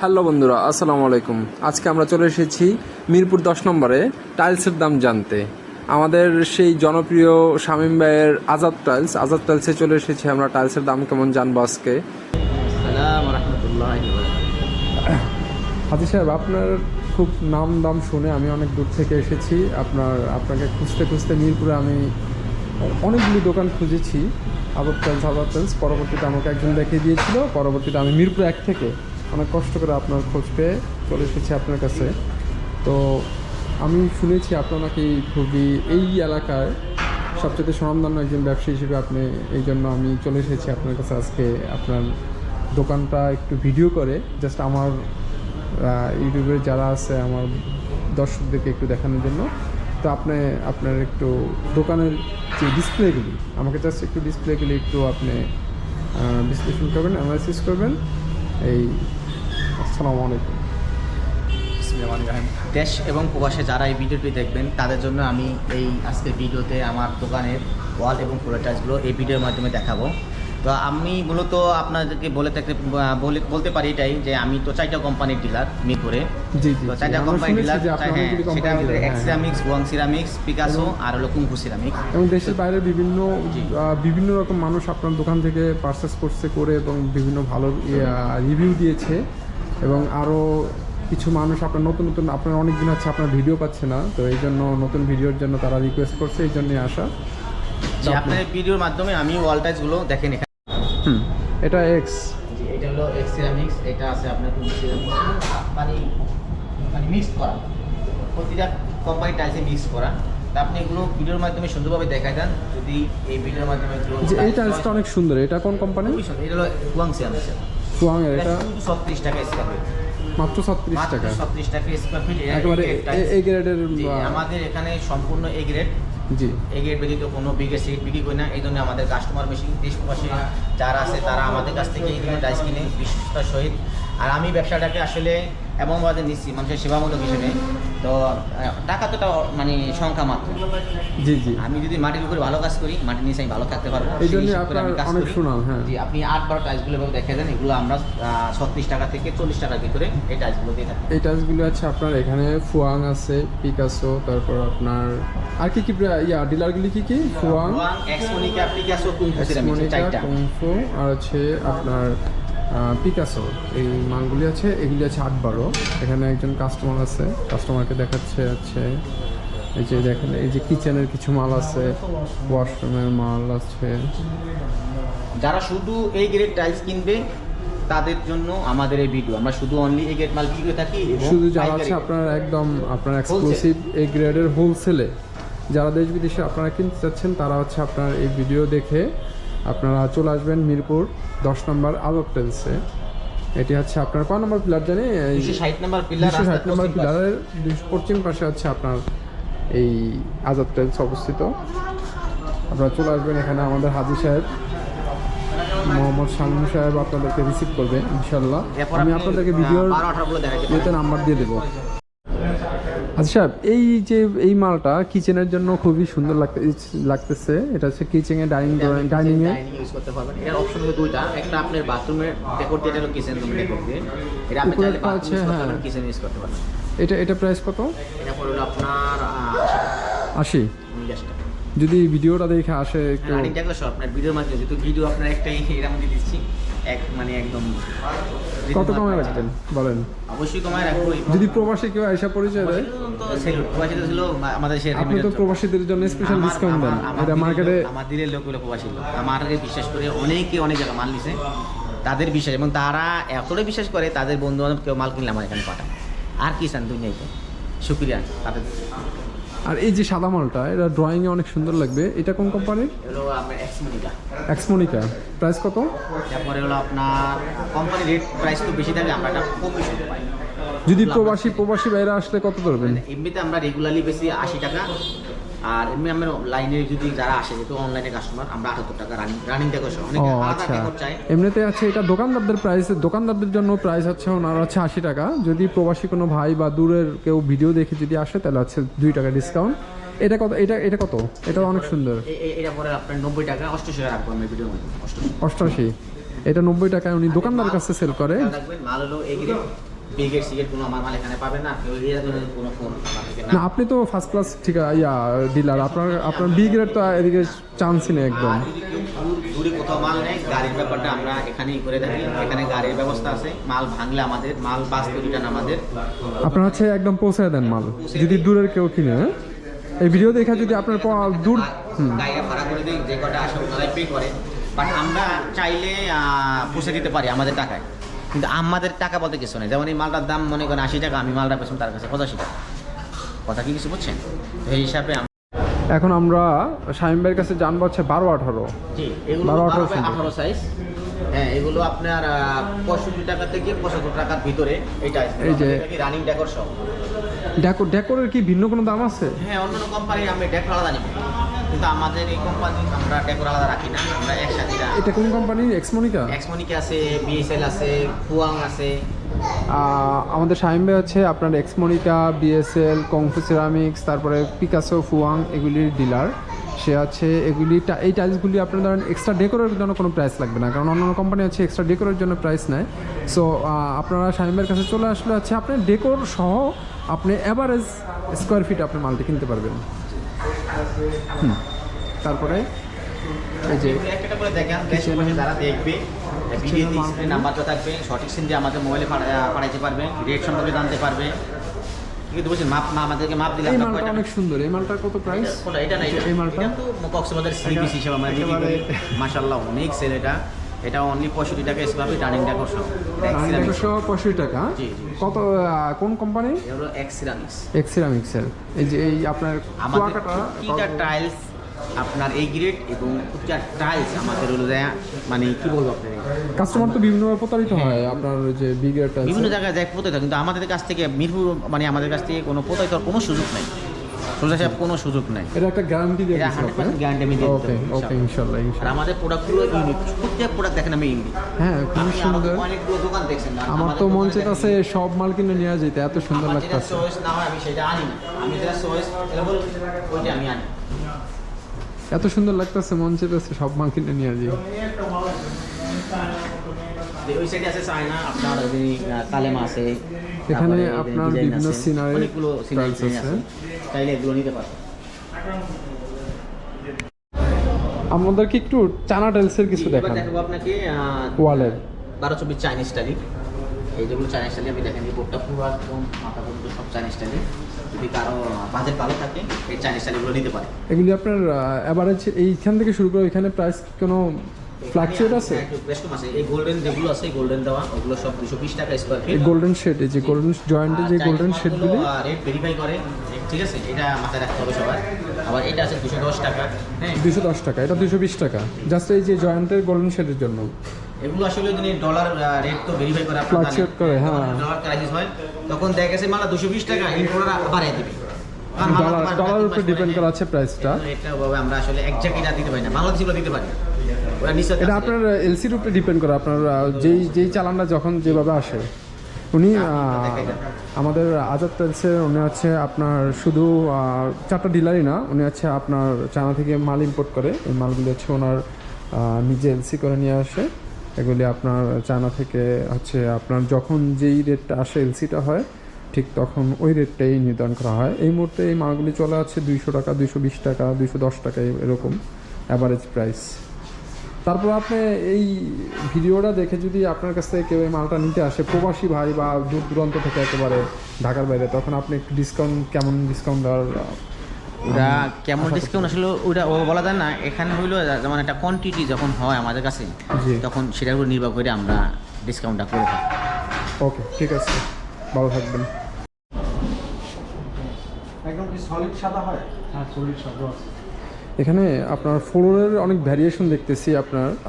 Hello বন্ধুরা, আসসালামু আলাইকুম। আজকে আমরা চলে এসেছি মিরপুর 10 নম্বরে টাইলসের দাম জানতে। আমাদের সেই জনপ্রিয় শামীম ভাইয়ের আজাদ টাইলসে চলে এসেছি আমরা। টাইলসের দাম কেমন জানবো আজকে। আসসালামু রাহমাতুল্লাহি ওয়া বারাকাতুহু। হাজি সাহেব, আপনার খুব নাম দাম শুনে আমি অনেক দূর থেকে এসেছি। আপনাকে খুঁজতে মিরপুরে আমি অনেকগুলি দোকান খুঁজেছি। আজাদ টাইলস পরবর্তীতে আমাকে একজন দেখিয়ে দিয়েছিল। পরবর্তীতে আমি মিরপুর 1 থেকে অনেক কষ্ট করে আপনার খোঁজ পেয়ে চলে এসেছি আপনার কাছে। তো আমি শুনেছি আপনার নাকি খুবই এই এলাকার সবচেয়ে স্বনামধন্য একজন ব্যবসায়ী হিসেবে আপনি, এই জন্য আমি চলে এসেছি আপনার কাছে আজকে আপনার দোকানটা একটু ভিডিও করে জাস্ট আমার ইউটিউবে যারা আছে আমার দর্শকদেরকে একটু দেখানোর জন্য। তো আপনার একটু দোকানের যে ডিসপ্লেগুলি আমাকে জাস্ট একটু ডিসপ্লেগুলি একটু আপনি বিশ্লেষণ করবেন, অ্যানালাইসিস করবেন। আসসালামু আলাইকুম। দেশ এবং প্রবাসে যারা এই ভিডিওটি দেখবেন তাদের জন্য আমি এই আজকের ভিডিওতে আমার দোকানের ওয়াল এবং ফ্লোর টাইলসগুলো এই ভিডিওর মাধ্যমে দেখাবো। তো আমি মূলত আপনাদেরকে বলতে পারি এটাই যে আমি তো 4টা কোম্পানির ডিলার মিরপুরে। জি, 4টা কোম্পানির ডিলার, সেটা হলো এক্সিরামিক্স, ওয়াং সিরামিক্স, পিকাসো আর হলো কুংফু সিরামিক্স। এবং দেশের বাইরে বিভিন্ন রকম মানুষ আপনার দোকান থেকে পারচেস করে এবং বিভিন্ন ভালো রিভিউ দিয়েছে। এবং আরও কিছু মানুষ আপনার অনেক দিন হচ্ছে আপনার ভিডিও পাচ্ছে না, তো এই জন্য নতুন ভিডিওর জন্য তারা রিকোয়েস্ট করছে, এই জন্যই আসা। আপনার ভিডিওর মাধ্যমে আমি ওয়াল টাইলসগুলো দেখেন এখানে। এটা এক্স, জি, এটা হলো এক্স সিরামিক্স, এটা আছে আপনার কুংফু সিরামিক্স, মানে মিক্স করা, প্রতিটা কোম্পানি টাইলসে মিক্স করা। তা আপনি এগুলো ভিডিওর মাধ্যমে সুন্দরভাবে দেখাই দেন। যদি এই ভিডিওর মাধ্যমে এই টাইলসটা অনেক সুন্দর। এটা কোন কোম্পানি? এটা হলো ওয়াং সিরামিক্স। সুয়াংয়ের এটা 36 টাকা স্কয়ার ফিট, মাত্র 36 টাকা। 36 টাকা স্কয়ার ফিট, একেবারে এই গ্রেডের। আমাদের এখানে সম্পূর্ণ এই গ্রেড। জি, এই গ্রেড ব্যতীত কোনো বিগের সিট বিক্রি করি না। এই জন্য আমাদের কাস্টমার বেশি, দেশ প্রবাসী যারা আছে তারা আমাদের কাছ থেকে এই ধরনের টাইলস কিনে বিশ্বস্ততার সহিত। আর আমি ব্যবসাটাকে আসলে এমনভাবে নিচ্ছি মানুষের সেবামূলক হিসেবে। তো টাকা তো মানে সংখ্যা মাত্র। জি, আমি যদি মাটির উপরে ভালো কাজ করি, মাটির নিচে আমি ভালো থাকতে পারবো। এই জন্য আপনার অনেক সুনাম। হ্যাঁ জি, আপনি 8-12 টাইলসগুলো দেখে দেন। এগুলো আমরা 36 টাকা থেকে 40 টাকার ভিতরে এই টাইলসগুলো দিয়ে থাকি। এই টাইলসগুলো আছে আপনার এখানে ফুয়াং আছে, পিকাসো, তারপর আপনার আর কি ডিলারগুলি কি ফুয়াং, এক্সমোনিকা, পিকাসো, কুংফু সিরামিক্স, চারটা কুংফু আর আছে আপনার পিকাসো। এই মালগুলি আছে, এগুলি আছে 8-12। এখানে একজন কাস্টমার আছে, কাস্টমারকে দেখাচ্ছে। এই যে দেখেন, এই যে কিচেনের কিছু মাল আছে, ওয়াশরুমের মাল আছে। যারা শুধু এই গ্রেড টাইলস কিনবে তাদের জন্য আমাদের এই ভিডিও। আমরা শুধু অনলি এই গ্রেড মাল বিক্রি করে থাকি। শুধু যারা আছে আপনার এক্সক্লুসিভ এই গ্রেডের হোলসেলে যারা দেশ বিদেশে আপনারা কিনতে চাচ্ছেন, তারা হচ্ছে আপনার এই ভিডিও দেখে আপনারা চলে আসবেন মিরপুর 10 নম্বর আজাদ টাইলসে। এটি হচ্ছে আপনার কয় নম্বর পিলার জানি? 260 নম্বর পিলার। 260 নম্বর পিলারের পশ্চিম পাশে হচ্ছে আপনার এই আজাদ টাইলস অবস্থিত। আপনারা চলে আসবেন এখানে। আমাদের হাজি সাহেব মোহাম্মদ শামীম সাহেব আপনাদেরকে রিসিভ করবে ইনশাল্লাহ। আমি আপনাদেরকে ভিডিওর নাম্বার দিয়ে দেবো। আচ্ছা সাহেব, এই মালটা কিচেনের জন্য খুবই সুন্দর লাগতেছে। এটা হচ্ছে কিচেনে ডাইনিং এ ইউজ করতে পারবেন। এর অপশন হলো দুইটা, একটা আপনার বাথরুমের ডেকোর দিয়ে, এটা কিচেন রুম ডেকোর দিয়ে। এটা আপনি চাইলে বাথরুম ইউজ করতে পারবেন, কিচেন ইউজ করতে পারবেন। এটা প্রাইস কত? এটা পড়লো আপনার 80 টাকা। যদি ভিডিওটা দেখে আসে একটু রানিং দেখলে সব আপনার ভিডিওর মাধ্যমে, যেহেতু ভিডিও আপনার একটাই এরকম দিয়ে দিচ্ছি, মানে একদম কত কমায় রাখবেন বলেন? অবশ্যই কমায় রাখবো। যদি প্রবাসী কেউ আইসা পরিচয় দেয়, তো সেলুট। প্রবাসী ছিল আমাদের শেয়ার। আপনি তো প্রবাসীদের জন্য স্পেশাল ডিসকাউন্ট দেন। এটা মার্কেটে আমাদের লোক হলো প্রবাসী লোক, আমাকে বিশ্বাস করে অনেক জায়গা মাল নিছে। তাদের বিশ্বাস, এবং তারা এতটাই বিশ্বাস করে তাদের বন্ধু বান্ধব কেউ মাল কিনলে আমার এখানে পাঠায়। আর কি চান দুনিয়াতে, শুক্রিয়া তাদের। আর এই যে সাদা মালটা, এটা ড্রয়িংয়ে অনেক সুন্দর লাগবে। এটা কোন কোম্পানির? হলো আপনার এক্সমোনিকা। প্রাইস কত? তারপরে হলো আপনার কোম্পানি রেট প্রাইস তো বেশি থাকে, আমরা এটা কমই শুনতে পাই। যদি প্রবাসী বাইরে আসলে কত ধরবেন? এমনিতে আমরা রেগুলারলি বেশি 80 টাকা। আর এমনি আমরা লাইনে যদি যারা আসে, যেহেতু অনলাইনে কাস্টমার, আমরা 78 টাকা রানিং দেখো। অনেকে আলাদা ডেকোর চাই। এমনিতে আছে এটা দোকানদারদের জন্য প্রাইস হচ্ছে ওনার হচ্ছে 80 টাকা। যদি প্রবাসী কোনো ভাই বা দূরের কেউ ভিডিও দেখে যদি আসে, তাহলে হচ্ছে 2 টাকা ডিসকাউন্ট। এটা কত? এটা কত? এটা অনেক সুন্দর। এটা পরে আপনার 90 টাকা। 88 টাকা রাখবো আমি ভিডিওর মধ্যে। 88। এটা 90 টাকায় উনি দোকানদারের কাছে সেল করে। মাল হলো এই গ্রেড বিগেট সিগেট কোনো আমার মাল এখানে পাবেন না, কেউ এই ধরনের কোনো ফোন আমার থেকে না না। আপনি তো ফার্স্ট ক্লাস ঠিক ডিলার, আপনার বি গ্রেড তো এদিকে চান্সই নেই একদম। আর যদি কেউ দূরে কোথাও মাল নেয়, গাড়ির ব্যাপারটা আমরা এখানেই করে থাকি, এখানে গাড়ির ব্যবস্থা আছে, মাল ভাঙলে আমাদের, মাল বাঁচতে রিটার্ন আমাদের। আপনার হচ্ছে একদম পৌঁছে দেন মাল যদি দূরের কেউ কিনে, হ্যাঁ? এই ভিডিও দেখে যদি আপনার দূর গাড়িটা ভাড়া করে দিই, যে কটা আসে ওনারাই পে করে, বাট আমরা চাইলে পৌঁছে দিতে পারি আমাদের টাকায়, কিন্তু আমাদের টাকা বলতে কিছু নেই। যেমন এই মালটার দাম মনে করেন 80 টাকা, আমি মালটা পেছন তার কাছে 85 টাকা, কথা কি কিছু বুঝছেন? তো এই হিসাবে এখন আমরা শাহিম ভাইয়ের কাছে জানবো হচ্ছে 12-18। জি, এগুলো 18 সাইজ। হ্যাঁ, এগুলো আপনার 65 টাকা থেকে 75 টাকার ভিতরে। এইটা এই যে রানিং ডেকোর সব। ডেকোরের কি ভিন্ন কোনো দাম আছে? হ্যাঁ, অন্যান্য কোম্পানি আমরা ডেকোর আলাদা নিব, কিন্তু আমাদের এই কোম্পানি আমরা ডেকোর আলাদা রাখি না, আমরা একসাথে। এটা কোন কোম্পানি? এক্সমনিকা আছে, বিএসএল আছে, ফুয়াং আছে। আমাদের শাহিম ভাই হচ্ছে আপনার এক্সমনিকা, বিএসএল, কংফু সিরামিক্স, তারপরে পিকাসো, ফুয়াং এগুলির ডিলার। সে আছে এগুলি এই টাইলসগুলি আপনার ধরেন এক্সট্রা ডেকোরের জন্য কোনো প্রাইস লাগবে না, কারণ অন্যান্য কোম্পানি আছে এক্সট্রা ডেকোরের জন্য প্রাইস নেয়। সো আপনারা শাহিম ভাইয়ের কাছে চলে আসলে হচ্ছে আপনি ডেকোর সহ আপনি অ্যাভারেজ স্কোয়ার ফিট আপনি মালটি কিনতে পারবেন। তারপরে এই যে একটা করে দেখেন, যারা দেখবে ভিডিওতে স্ক্রিন নাম্বারটা থাকবে, সঠিক সিন দিয়ে আমাদের মোবাইলে পাঠাইতে পারবে, রেট সম্পর্কে জানতে পারবে। ঠিক আছে, বুঝছেন? আমাদেরকে মাপ দিলে এই আমরা মালটা অনেক সুন্দর। এই মালটার কত প্রাইস? এটা না, এই মালটা তো কক্সবাজার সি পিস হিসেবে আমরা বিক্রি করি। মাশাআল্লাহ অনেক সেল এটা। এটা অনলি 65 টাকা স্কয়ার ফিট, রানিং ডেকোর সহ। 65 টাকা। জি, জি। কত কোন কোম্পানি? এগুলো এক্স সিরামিক্স। এক্স সিরামিক্সের। এই যে এই আপনার আমাদের প্রতিটা টাইলস আপনার এই গ্রেড এবং প্রতিটা টাইলস আমাদের হলো যায়, মানে কি বলবো আপনাকে, কাস্টমার তো বিভিন্নভাবে প্রতারিত হয় আপনার যে বিগ রেট আছে বিভিন্ন জায়গায় যায় প্রতারিত, কিন্তু আমাদের কাছ থেকে মিরপুর মানে আমাদের কাছ থেকে কোনো প্রতারিত হওয়ার কোনো সুযোগ নেই, সোজা সাহেব কোনো সুযোগ নেই। এটা একটা গ্যারান্টি দিয়ে এটা দিচ্ছি 100% গ্যারান্টি আমি দিয়ে দিতে ওকে পারি, ওকে ইনশাআল্লাহ আর ইনশাআল্লাহ। আমাদের প্রোডাক্টগুলো ইউনিক, প্রত্যেক প্রোডাক্ট দেখেন আমি ইউনিক। হ্যাঁ, খুব আপনি সুন্দর। অনেকগুলো দোকান দেখছেন না, আমার তো মন চাইতেছে সব মাল কিনে নিয়ে যেতে, এত সুন্দর আমার যেটা লাগতেছে। চয়েস না হয় আমি সেটা আনি না, আমি যেটা চয়েস এলেবল ওইটা আমি আনি। এত সুন্দর লাগতেছে, মন চাইতেছে সব মাল কিনে নিয়ে যাই। ওই সাইডে আছে চায়না, আপনার কালেমা আছে, এখানে তারপরে আপনার ডিজাইন বিভিন্ন আছে, সিনারি অনেকগুলো সিনারি আছে, চাইলে এগুলো নিতে পারবেন। আমাদেরকে একটু চানা টাইলসের কিছু এবার দেখান দেখাবো আপনাকে ওয়ালের। 12-24 চাইনিজ স্টাইলি। এই যেগুলো চাইনিজ স্টাইলি আমি দেখেন, এই বোর্ডটা পুরো একদম মাথা পর্যন্ত সব চাইনিজ স্টাইলি। যদি কারো বাজেট ভালো থাকে এই চাইনিজ স্টাইলগুলো নিতে পারে। এগুলি আপনার এভারেজ এইখান থেকে শুরু করে এখানে প্রাইস কোনো ফ্লাকচুয়েট আছে? বেশ কম আছে। এই গোল্ডেন যেগুলো আছে, গোল্ডেন দেওয়া ওগুলো সব 220 টাকা স্কয়ার এই ফিট। গোল্ডেন শেড, এই যে গোল্ডেন জয়েন্টে যে গোল্ডেন শেডগুলি রেট ভেরিফাই করে, ঠিক আছে, এটা মাথায় রাখতে হবে সবার। আবার এটা আছে 210 টাকা। হ্যাঁ, 210 টাকা, এটা 220 টাকা, জাস্ট এই যে জয়েন্টের গোল্ডেন শেডের জন্য। এগুলো আসলে যদি ডলার রেট তো ভেরিফাই করে, আপনারা ফ্লাকচুয়েট করে, হ্যাঁ। ডলার ক্রাইসিস হয় তখন দেখা গেছে মালা 220 টাকা ইম্পোর্টার বাড়ায় দিবে, ডলারের উপর ডিপেন্ড করা আছে প্রাইসটা। এটা ভাবে আমরা আসলে একজ্যাক্ট এটা দিতে পারি না, বাংলাদেশিগুলো দিতে পারি। ওরা নিশ্চয় এটা আপনার এলসির উপরে ডিপেন্ড করে, আপনার যেই চালানটা যখন যেভাবে আসে। উনি আমাদের আজাদ টাইলসের, উনি হচ্ছে আপনার শুধু 4টা ডিলারই না, উনি হচ্ছে আপনার চায়না থেকে মাল ইম্পোর্ট করে। এই মালগুলি হচ্ছে ওনার নিজে এলসি করে নিয়ে আসে। এগুলি আপনার চায়না থেকে হচ্ছে আপনার যখন যেই রেটটা আসে এলসিটা হয় ঠিক তখন ওই রেটটাই নির্ধারণ করা হয়। এই মুহূর্তে এই মালগুলি চলে আছে 200 টাকা, 220 টাকা, 210 টাকা এরকম অ্যাভারেজ প্রাইস। তারপর আপনি এই ভিডিওটা দেখে যদি আপনার কাছ থেকে কেউ এই মালটা নিতে আসে, প্রবাসী ভাই বা দূর দূরান্ত থেকে একেবারে ঢাকার বাইরে, তখন আপনি একটু ডিসকাউন্ট, কেমন ডিসকাউন্ট দেওয়ার? ওরা কেমন ডিসকাউন্ট আসলে ওটা ও বলা যায় না। এখানে হইলো যেমন একটা কোয়ান্টিটি যখন হয় আমাদের কাছে, তখন সেটার উপর নির্ভর করে আমরা ডিসকাউন্টটা করে থাকি। ওকে, ঠিক আছে, ভালো থাকবেন। একদম কি সলিড সাদা হয়? হ্যাঁ, সলিড সাদা আছে। এখানে আপনার ফ্লোরের অনেক ভ্যারিয়েশন দেখতেছি।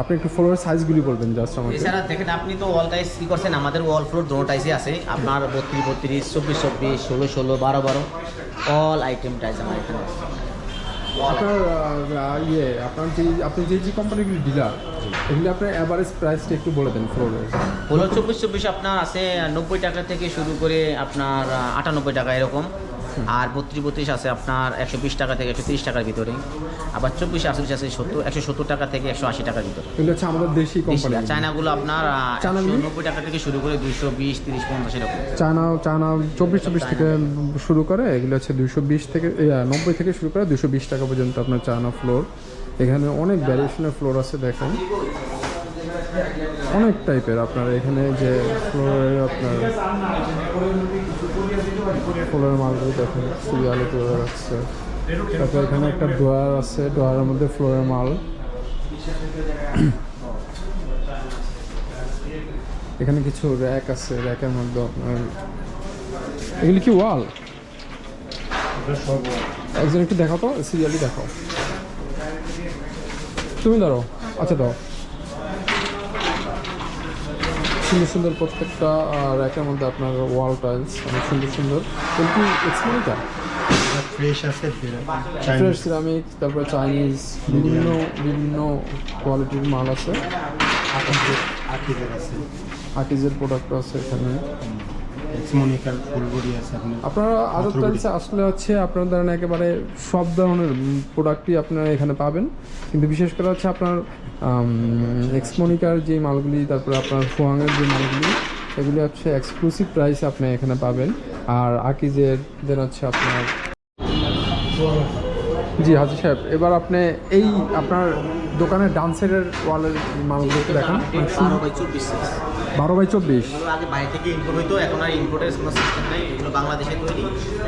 আপনি একটু ফ্লোরের সাইজগুলি বলবেন জাস্ট আমাকে। এছাড়া দেখেন, আপনি তো ওয়াল টাইস কি করছেন, আমাদের ওয়াল ফ্লোর দোনো টাইসই আছে। আপনার 32-32, 24-24, 16-16, 12-12 অল আইটেম টাইস আমার এখানে আছে। আপনার আপনি যে কোম্পানিগুলি ডিলার, এগুলি আপনার অ্যাভারেজ প্রাইসটা একটু বলে দেন ফ্লোরের। হলো 24-24 আপনার আছে 90 টাকা থেকে শুরু করে আপনার 98 টাকা এরকম। আর 32-32 আছে আপনার 120 টাকা থেকে 130 টাকার ভিতরে। আবার 24-48 আছে 170 টাকা থেকে 180 টাকার ভিতরে। এগুলো হচ্ছে আমাদের দেশি কোম্পানি। চায়নাগুলো আপনার চায়নাগুলো? 90 টাকা থেকে শুরু করে 220, 30, 50 এরকম। চায়না 24 থেকে শুরু করে, এগুলো হচ্ছে 220 থেকে 90 থেকে শুরু করে 220 টাকা পর্যন্ত আপনার চায়না ফ্লোর। এখানে অনেক ভ্যারিয়েশনের ফ্লোর আছে, দেখেন অনেক টাইপের। আপনার এখানে যে ফ্লোরের আপনার ফ্লোরের মালগুলো দেখেন সিরিয়ালে তুলে রাখছে। তারপর এখানে একটা ডোয়ার আছে, ডোয়ারের মধ্যে ফ্লোরের মাল। এখানে কিছু র্যাক আছে, র্যাকের মধ্যে আপনার এগুলি কি ওয়াল? একজন একটু দেখাও তো, সিরিয়ালি দেখাও। তুমি ধরো, আচ্ছা দাও। সুন্দর সুন্দর প্রত্যেকটা র্যাকের মধ্যে আপনার ওয়াল টাইলস অনেক সুন্দর সুন্দর। কিন্তু এক্সপোরিটা ফ্রেশ আছে, ফ্রেশ সিরামিক, তারপরে চাইনিজ, বিভিন্ন বিভিন্ন কোয়ালিটির মাল আছে। আকিজের আছে, আকিজের প্রোডাক্ট আছে এখানে। এক্সমোনিকার ফুলবডি আছে। আপনারা আদর টাইলসে আসলে হচ্ছে আপনার ধরেন একেবারে সব ধরনের প্রোডাক্টই আপনারা এখানে পাবেন, কিন্তু বিশেষ করে হচ্ছে আপনার এক্সমোনিকার যে মালগুলি, তারপরে আপনার ফুয়াংয়ের যে মালগুলি, এগুলি হচ্ছে এক্সক্লুসিভ প্রাইসে আপনি এখানে পাবেন। আর আকিজের দেন হচ্ছে আপনার। জি হাজি সাহেব, এবার আপনি এই আপনার দোকানের ডান সাইডের ওয়ালের মালগুলো একটু দেখান। 12/24 সাইজ। 12/24। এগুলো আগে বাইরে থেকে ইম্পোর্ট হইতো, এখন আর ইম্পোর্টের কোনো সিস্টেম নেই। এগুলো বাংলাদেশে তৈরি,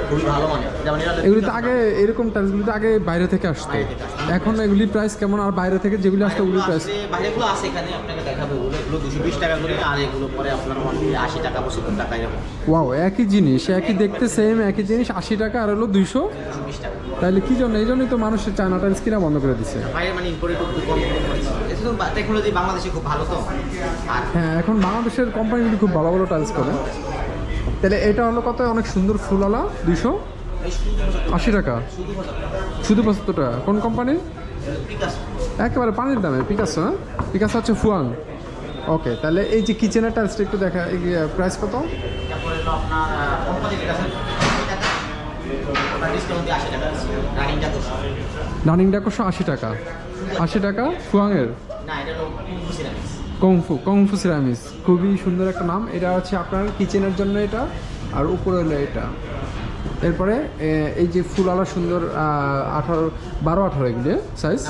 খুবই ভালো মানের। যেমন এগুলিতে আগে এরকম টাইলসগুলিতে আগে বাইরে থেকে আসতো, এখন এগুলির প্রাইস কেমন? আর বাইরে থেকে যেগুলি আসতো ওগুলির প্রাইস? বাইরেগুলো আছে এখানে আপনাকে দেখাবো। এগুলো 220 টাকা করে, আর এগুলো পরে আপনার 80 টাকা 75 টাকা এরকম। ওয়াও, একই জিনিস, একই দেখতে সেম, একই জিনিস 80 টাকা আর হলো 220 টাকা। তাহলে কি জন্য? এই জন্যই তো মানুষের চায়না টাইলস কিনা বন্ধ করে দিচ্ছে। বাইরে মানে ইম্পোর্টে খুব কম করেছে। এটা তো টেকনোলজি বাংলাদেশে খুব ভালো তো। আর হ্যাঁ, এখন বাংলাদেশের কোম্পানিগুলি খুব ভালো ভালো টাইলস করে। তাহলে এটা হলো কত? অনেক সুন্দর ফুলওয়ালা 280 টাকা, শুধু 75 টাকা। কোন কোম্পানি? একেবারে পানির দামে পিকাসো। হ্যাঁ, পিকাসো হচ্ছে ফুয়াং। ওকে, তাহলে এই যে কিচেনের টাইলসটা একটু দেখা, প্রাইস কত? তারপরে হলো আপনার কোম্পানি যেটা আছে 80 টাকা, ওটা ডিসকাউন্ট দিয়ে 80 টাকা আছে। রানিংটা 200। ডাইনিংটা 80 টাকা। 80 টাকা ফুয়াংয়ের। না, এটা হলো সিরামিক্স। কংফু সিরামিক্স, খুবই সুন্দর একটা নাম। এটা হচ্ছে আপনার কিচেনের জন্য এটা, আর উপরে হলো এটা। এরপরে এই যে ফুলওয়ালা সুন্দর 12-18 এগুলি সাইজ,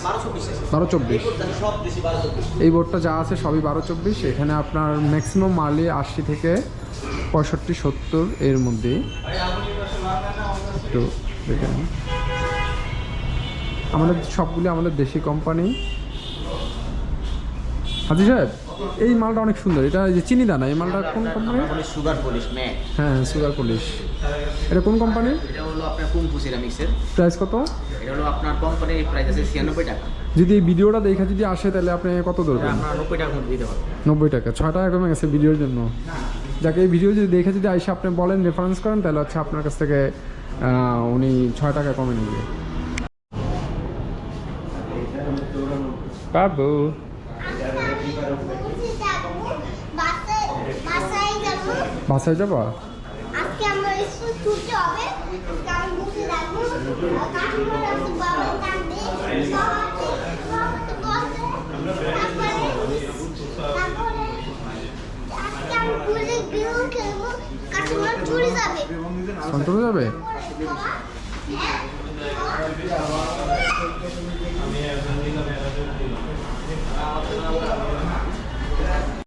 12-24। সব বেশি 12-24। এই বোর্ডটা যা আছে সবই 12-24। এখানে আপনার ম্যাক্সিমাম মালই 80 থেকে 65-70 এর মধ্যেই। একটু দেখে নিন। আমাদের সবগুলি আমাদের দেশি কোম্পানি। হাজি সাহেব, এই মালটা অনেক সুন্দর। এটা এই যে চিনি দানা, এই মালটা কোন কোম্পানি? Sugar polish matt. হ্যাঁ, সুগার পলিশ। এটা কোন কোম্পানি? এটা হলো আপনার কুমফু সিরামিক্সের। প্রাইস কত? এটা হলো আপনার কোম্পানির প্রাইস আছে 96 টাকা। যদি এই ভিডিওটা দেখা যদি আসে তাহলে আপনি কত ধরবেন? আপনার 90 টাকার মধ্যে দিতে পারবেন। 90 টাকা, 6 টাকা কমে গেছে ভিডিওর জন্য। যাকে এই ভিডিও যদি দেখে যদি আইসে আপনি বলেন, রেফারেন্স করেন, তাহলে হচ্ছে আপনার কাছ থেকে উনি 6 টাকা কমে নেবে। বাবু বাসায় যাবা? আজকে আমরা স্কুল ছুটি হবে, কারণ বুঝে রাখবো কাকিমার কাছে বাবা কাঁদে তারপরে আজকে আমি পুলিশ গেম খেলবো, কাকিমার চুরি যাবে। চলে যাবে? বাবা